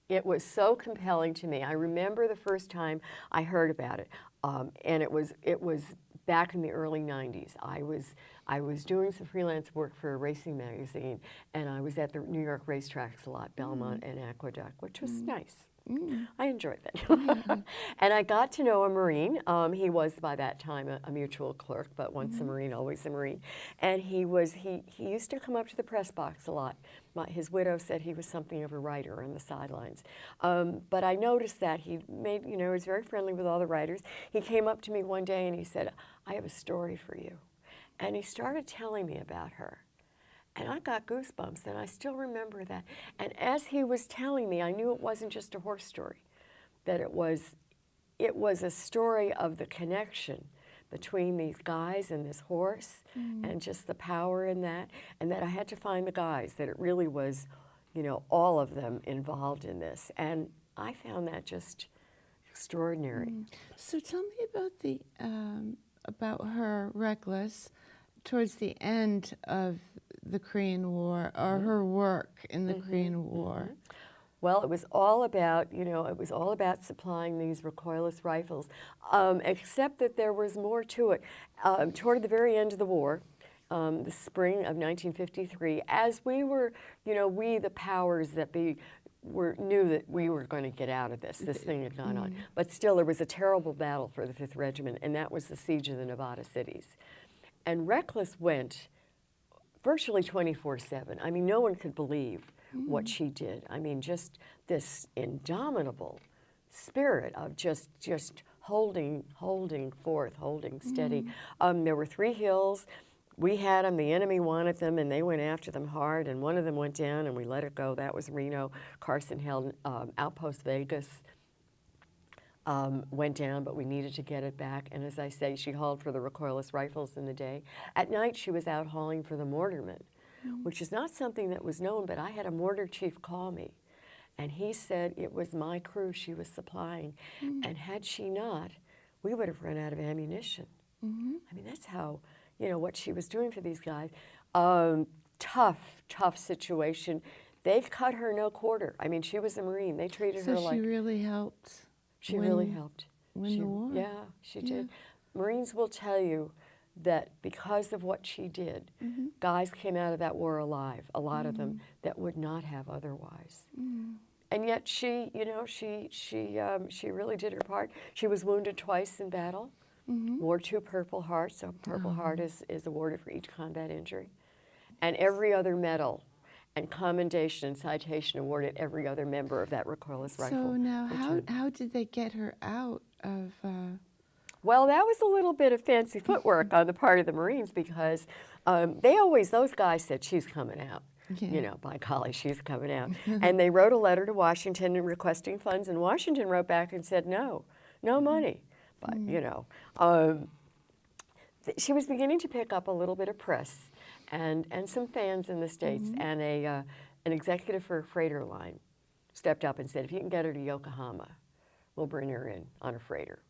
It was so compelling to me. I remember the first time I heard about it, and it was back in the early '90s. I was doing some freelance work for a racing magazine, and I was at the New York racetracks a lot, Belmont and Aqueduct, which was nice. I enjoyed that. And I got to know a Marine. He was by that time a mutual clerk, but once a Marine, always a Marine. And he used to come up to the press box a lot. His widow said he was something of a writer on the sidelines. But I noticed that he was very friendly with all the writers. He came up to me one day and he said, "I have a story for you." And he started telling me about her. And I got goosebumps, and I still remember that. And as he was telling me, I knew it wasn't just a horse story, that it was a story of the connection between these guys and this horse, and just the power in that, and that I had to find the guys, that it really was, all of them involved in this. And I found that just extraordinary. So tell me about her Reckless towards the end of the Korean War, or her work in the Korean War. Well, it was all about, supplying these recoilless rifles, except that there was more to it. Toward the very end of the war, the spring of 1953, as we were, we the powers that be knew that we were going to get out of this. This thing had gone on. But still, there was a terrible battle for the 5th Regiment, and that was the siege of the Nevada cities. And Reckless went virtually 24/7. I mean, no one could believe what she did. I mean, just this indomitable spirit of just holding forth, holding steady. There were 3 hills. We had them, the enemy wanted them, and they went after them hard, and one of them went down, and we let it go. That was Reno. Carson held Outpost Vegas. Went down, but we needed to get it back. And as I say, she hauled for the recoilless rifles in the day. At night, she was out hauling for the mortarmen, which is not something that was known, but I had a mortar chief call me, and he said it was my crew she was supplying. And had she not, we would have run out of ammunition. I mean, that's how, what she was doing for these guys. Tough situation. They cut her no quarter. I mean, she was a Marine. They treated her like... So she really helped. She really helped. Win the war. Yeah, she did. Marines will tell you that because of what she did, guys came out of that war alive, a lot of them, that would not have otherwise. And yet she, she really did her part. She was wounded twice in battle, wore 2 Purple Hearts. So Purple Heart is awarded for each combat injury. And every other medal and commendation and citation awarded every other member of that recoilless rifle. So now, how did they get her out of... Well, that was a little bit of fancy footwork on the part of the Marines, because those guys said, she's coming out. By golly, she's coming out. And they wrote a letter to Washington requesting funds, and Washington wrote back and said, no money. But, she was beginning to pick up a little bit of press and some fans in the States, and an executive for a freighter line stepped up and said, if you can get her to Yokohama, we'll bring her in on a freighter.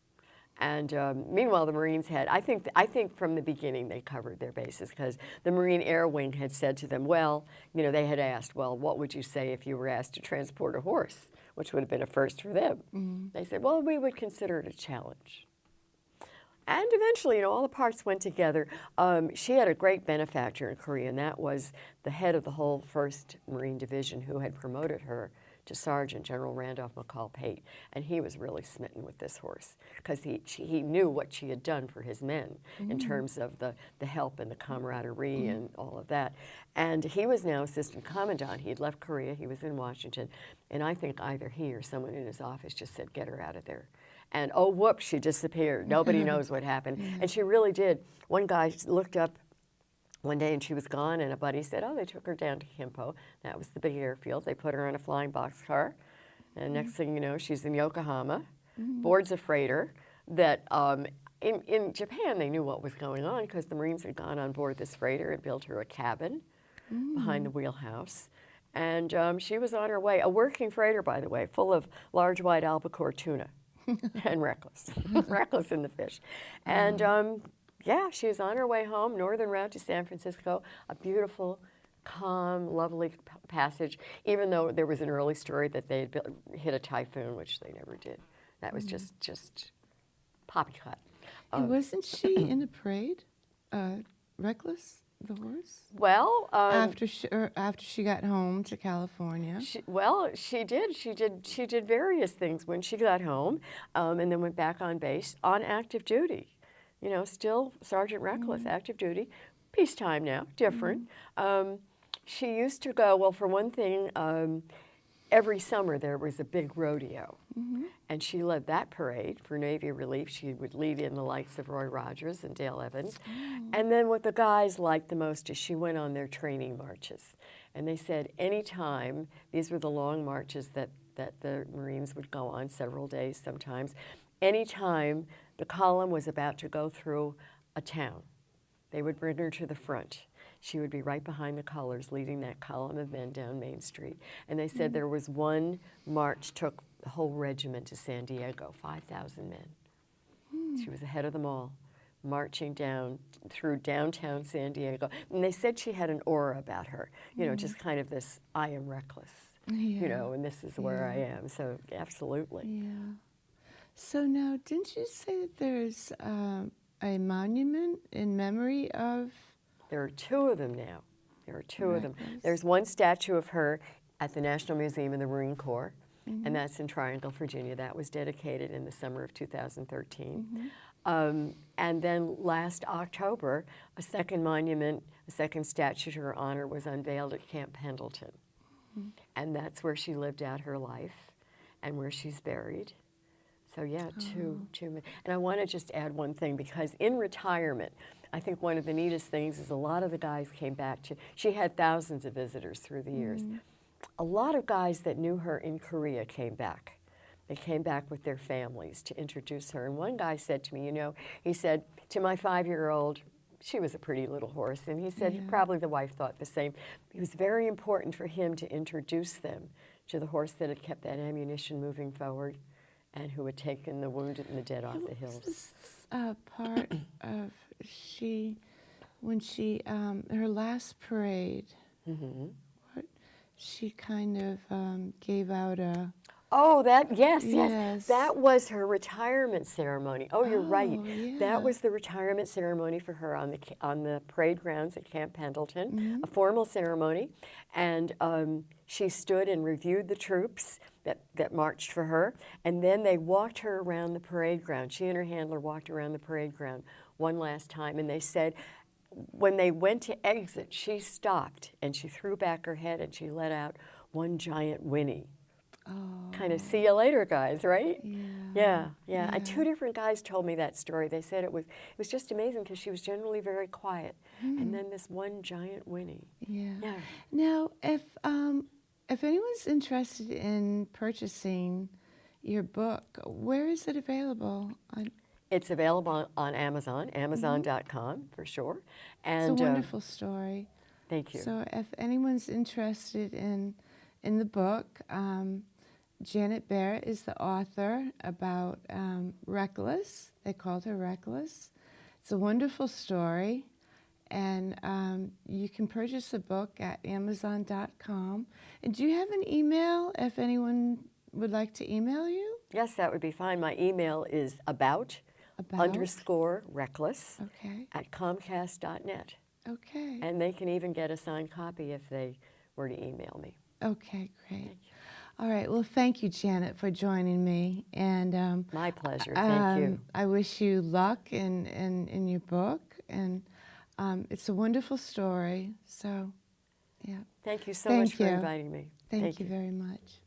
And meanwhile, the Marines had, I think from the beginning they covered their bases, because the Marine Air Wing had said to them, well, they had asked, well, what would you say if you were asked to transport a horse, which would have been a first for them. They said, well, we would consider it a challenge. And eventually, all the parts went together. She had a great benefactor in Korea, and that was the head of the whole 1st Marine Division, who had promoted her to Sergeant, General Randolph McCall Pate. And he was really smitten with this horse, because he knew what she had done for his men in terms of the help and the camaraderie and all of that. And he was now Assistant Commandant. He had left Korea. He was in Washington. And I think either he or someone in his office just said, get her out of there. And oh, whoops, she disappeared. Nobody knows what happened. And she really did. One guy looked up one day and she was gone, and a buddy said, oh, they took her down to Kimpo. That was the big airfield. They put her on a flying boxcar. And next thing you know, she's in Yokohama, boards a freighter that in Japan they knew what was going on, because the Marines had gone on board this freighter and built her a cabin behind the wheelhouse. And she was on her way, a working freighter, by the way, full of large white albacore tuna. And Reckless, Reckless in the fish. And yeah, she was on her way home, northern route to San Francisco, a beautiful calm, lovely passage, even though there was an early story that they had hit a typhoon, which they never did. That was just poppycock. And wasn't she in the parade? Reckless, the horse? Well, After she got home to California. she did various things when she got home, and then went back on base on active duty. You know, still Sergeant Reckless, active duty, peacetime now, different. She used to go, well, for one thing, every summer there was a big rodeo, and she led that parade for Navy Relief. She would lead in the likes of Roy Rogers and Dale Evans. And then what the guys liked the most is she went on their training marches. And they said anytime, these were the long marches that the Marines would go on several days sometimes, anytime the column was about to go through a town, they would bring her to the front. She would be right behind the colors leading that column of men down Main Street. And they said there was one march took the whole regiment to San Diego, 5,000 men. She was ahead of them all, marching down through downtown San Diego. And they said she had an aura about her, you know, just kind of this, I am reckless, you know, and this is where I am. So absolutely. Yeah. So now, didn't you say that there's a monument in memory of? There are two of them now. There are two of them. Reckless. There's one statue of her at the National Museum of the Marine Corps, and that's in Triangle, Virginia. That was dedicated in the summer of 2013. And then last October, a second monument, a second statue to her honor was unveiled at Camp Pendleton. And that's where she lived out her life and where she's buried. So yeah, two. And I want to just add one thing, because in retirement, I think one of the neatest things is a lot of the guys came back to, she had thousands of visitors through the years. A lot of guys that knew her in Korea came back. They came back with their families to introduce her. And one guy said to me, you know, he said, to my 5-year-old, she was a pretty little horse, and he said probably the wife thought the same. It was very important for him to introduce them to the horse that had kept that ammunition moving forward, and who had taken the wounded and the dead off the hills. This part of when she, her last parade, what, she kind of gave out a. Oh, yes. Yes. That was her retirement ceremony. Oh, you're right. Yeah. That was the retirement ceremony for her on the parade grounds at Camp Pendleton, a formal ceremony. And she stood and reviewed the troops that marched for her, and then they walked her around the parade ground. She and her handler walked around the parade ground one last time, and they said when they went to exit, she stopped and she threw back her head and she let out one giant whinny. Kind of see you later, guys, right? Yeah. And two different guys told me that story. They said it was just amazing because she was generally very quiet, and then this one giant whinny. Yeah. Now, if anyone's interested in purchasing your book, where is it available? It's available on Amazon, Amazon.com for sure. And it's a wonderful story. Thank you. So if anyone's interested in the book, Janet Barrett is the author about Reckless. They called her Reckless. It's a wonderful story, and you can purchase the book at Amazon.com. And do you have an email if anyone would like to email you? Yes, that would be fine. My email is about_reckless at Comcast.net. Okay. And they can even get a signed copy if they were to email me. Okay, great. All right. Well, thank you, Janet, for joining me. And my pleasure. Thank you. I wish you luck in your book, and it's a wonderful story. So, yeah. Thank you so much for inviting me. Thank you very much.